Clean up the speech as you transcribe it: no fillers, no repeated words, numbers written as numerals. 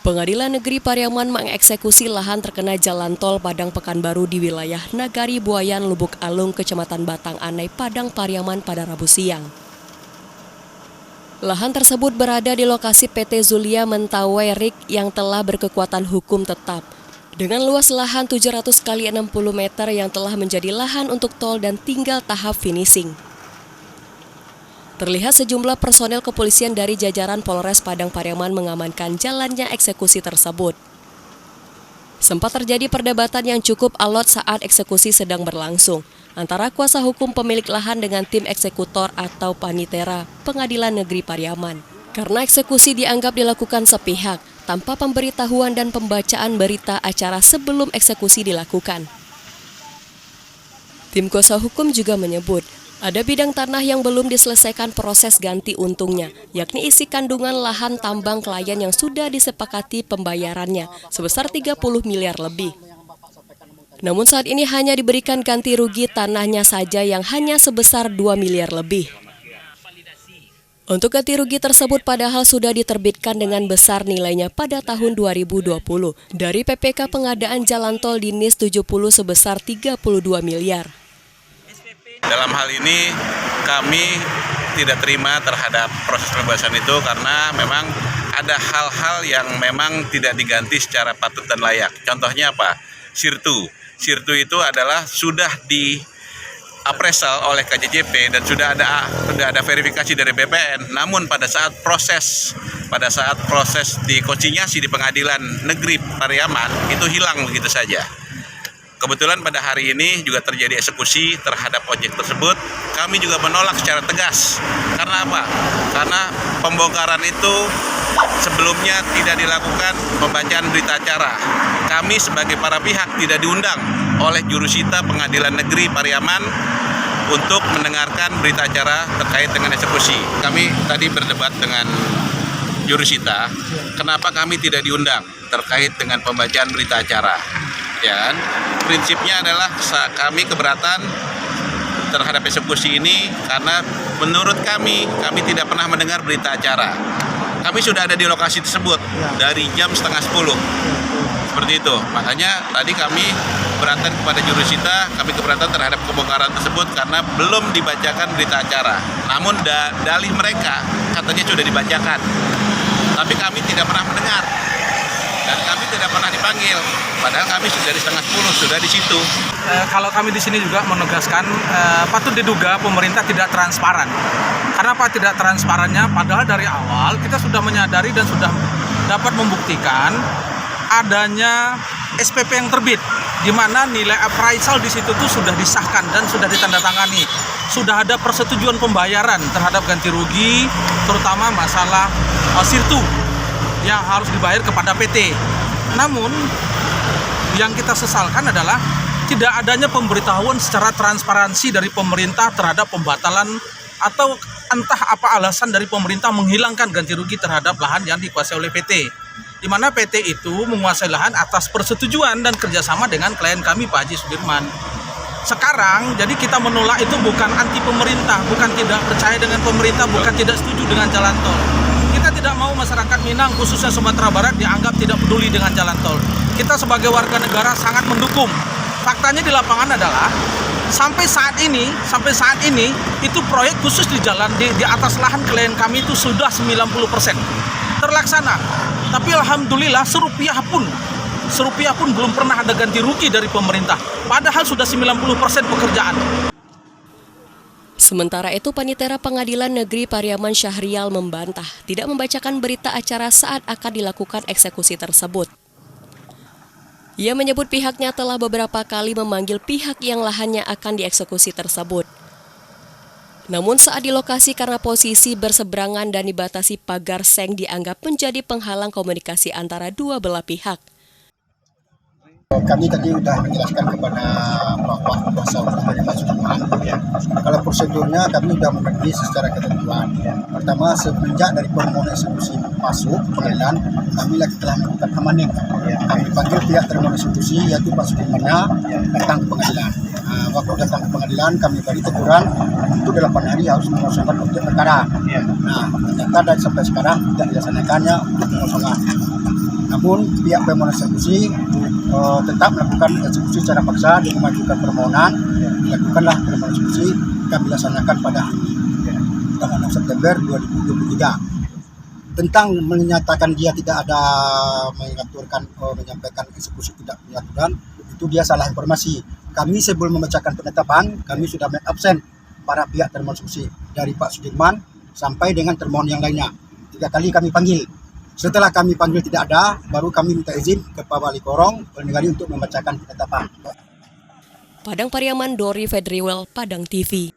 Pengadilan Negeri Pariaman mengeksekusi lahan terkena jalan tol Padang Pekanbaru di wilayah Nagari Buayan, Lubuk Alung, Kecamatan Batang Anai, Padang Pariaman pada Rabu siang. Lahan tersebut berada di lokasi PT Zulia Mentawai Rik yang telah berkekuatan hukum tetap. Dengan luas lahan 700 x 60 meter yang telah menjadi lahan untuk tol dan tinggal tahap finishing. Terlihat sejumlah personel kepolisian dari jajaran Polres Padang Pariaman mengamankan jalannya eksekusi tersebut. Sempat terjadi perdebatan yang cukup alot saat eksekusi sedang berlangsung antara kuasa hukum pemilik lahan dengan tim eksekutor atau panitera Pengadilan Negeri Pariaman. Karena eksekusi dianggap dilakukan sepihak tanpa pemberitahuan dan pembacaan berita acara sebelum eksekusi dilakukan. Tim kuasa hukum juga menyebut ada bidang tanah yang belum diselesaikan proses ganti untungnya, yakni isi kandungan lahan tambang klien yang sudah disepakati pembayarannya sebesar 30 miliar lebih. Namun saat ini hanya diberikan ganti rugi tanahnya saja yang hanya sebesar 2 miliar lebih. Untuk ganti rugi tersebut padahal sudah diterbitkan dengan besar nilainya pada tahun 2020 dari PPK Pengadaan Jalan Tol Dinis 70 sebesar 32 miliar. Dalam hal ini kami tidak terima terhadap proses pembebasan itu karena memang ada hal-hal yang memang tidak diganti secara patut dan layak. Contohnya apa? Sirtu. Sirtu itu adalah sudah diapresal oleh KJJP dan sudah ada verifikasi dari BPN. Namun pada saat proses dikonsinyasi di Pengadilan Negeri Pariaman itu hilang begitu saja. Kebetulan pada hari ini juga terjadi eksekusi terhadap objek tersebut. Kami juga menolak secara tegas. Karena apa? Karena pembongkaran itu sebelumnya tidak dilakukan pembacaan berita acara. Kami sebagai para pihak tidak diundang oleh jurusita Pengadilan Negeri Pariaman untuk mendengarkan berita acara terkait dengan eksekusi. Kami tadi berdebat dengan jurusita, kenapa kami tidak diundang terkait dengan pembacaan berita acara. Ya kan? Prinsipnya adalah kami keberatan terhadap eksekusi ini karena menurut kami tidak pernah mendengar berita acara. Kami sudah ada di lokasi tersebut dari jam 9:30. Seperti itu. Makanya tadi kami keberatan kepada jurusita, kami keberatan terhadap pembongkaran tersebut karena belum dibacakan berita acara. Namun dalih mereka katanya sudah dibacakan. Tapi kami tidak pernah mendengar. Dan kami tidak pernah dipanggil, padahal kami sudah dari 9:30 sudah di situ. Kalau kami di sini juga menegaskan patut diduga pemerintah tidak transparan. Kenapa tidak transparannya? Padahal dari awal kita sudah menyadari dan sudah dapat membuktikan adanya SPP yang terbit, di mana nilai appraisal di situ tuh sudah disahkan dan sudah ditandatangani. Sudah ada persetujuan pembayaran terhadap ganti rugi, terutama masalah sirtu yang harus dibayar kepada PT. Namun, yang kita sesalkan adalah tidak adanya pemberitahuan secara transparansi dari pemerintah terhadap pembatalan atau entah apa alasan dari pemerintah menghilangkan ganti rugi terhadap lahan yang dikuasai oleh PT. Di mana PT itu menguasai lahan atas persetujuan dan kerjasama dengan klien kami Pak Haji Sudirman. Sekarang, jadi kita menolak itu bukan anti pemerintah, bukan tidak percaya dengan pemerintah, bukan tidak setuju dengan jalan tol. Kita tidak mau masyarakat Minang, khususnya Sumatera Barat, dianggap tidak peduli dengan jalan tol. Kita sebagai warga negara sangat mendukung. Faktanya di lapangan adalah sampai saat ini itu proyek khusus di jalan di atas lahan klien kami itu sudah 90% terlaksana. Tapi alhamdulillah serupiah pun belum pernah ada ganti rugi dari pemerintah. Padahal sudah 90% pekerjaan. Sementara itu, Panitera Pengadilan Negeri Pariaman Syahrial membantah tidak membacakan berita acara saat akan dilakukan eksekusi tersebut. Ia menyebut pihaknya telah beberapa kali memanggil pihak yang lahannya akan dieksekusi tersebut. Namun saat di lokasi karena posisi berseberangan dan dibatasi pagar seng dianggap menjadi penghalang komunikasi antara dua belah pihak. Kami tadi sudah menjelaskan kepada Bapak kuasa hukum dari Pak Sudirman. Kalau prosedurnya kami sudah mengerti secara ketentuan. Pertama, semenjak dari permohonan eksekusi masuk ke pengadilan, kami telah melakukan amaning. Kami panggil pihak termohon eksekusi, yaitu Pak Sudirman, datang ke pengadilan. Waktu datang ke pengadilan, kami beri teguran untuk 8 hari harus mengosongkan objek perkara. Nah, ternyata dari sampai sekarang tidak dilaksanakannya untuk pengosongan. Namun pihak permohonan eksekusi tetap melakukan eksekusi secara paksa dengan mengajukan permohonan. Dilakukanlah permohonan eksekusi kami laksanakan pada hari ini, tanggal 6 September 2023. Tentang menyatakan dia tidak ada menyampaikan eksekusi tidak punya aturan, itu dia salah informasi. Kami sebelum membacakan penetapan, kami sudah mengabsen para pihak termohon eksekusi dari Pak Sudirman sampai dengan termohon yang lainnya. 3 kali kami panggil. Setelah kami panggil tidak ada, baru kami minta izin ke Pak Wali Korong Negari untuk membacakan penetapan. Padang Pariaman, Dori Fedriwel, Padang TV.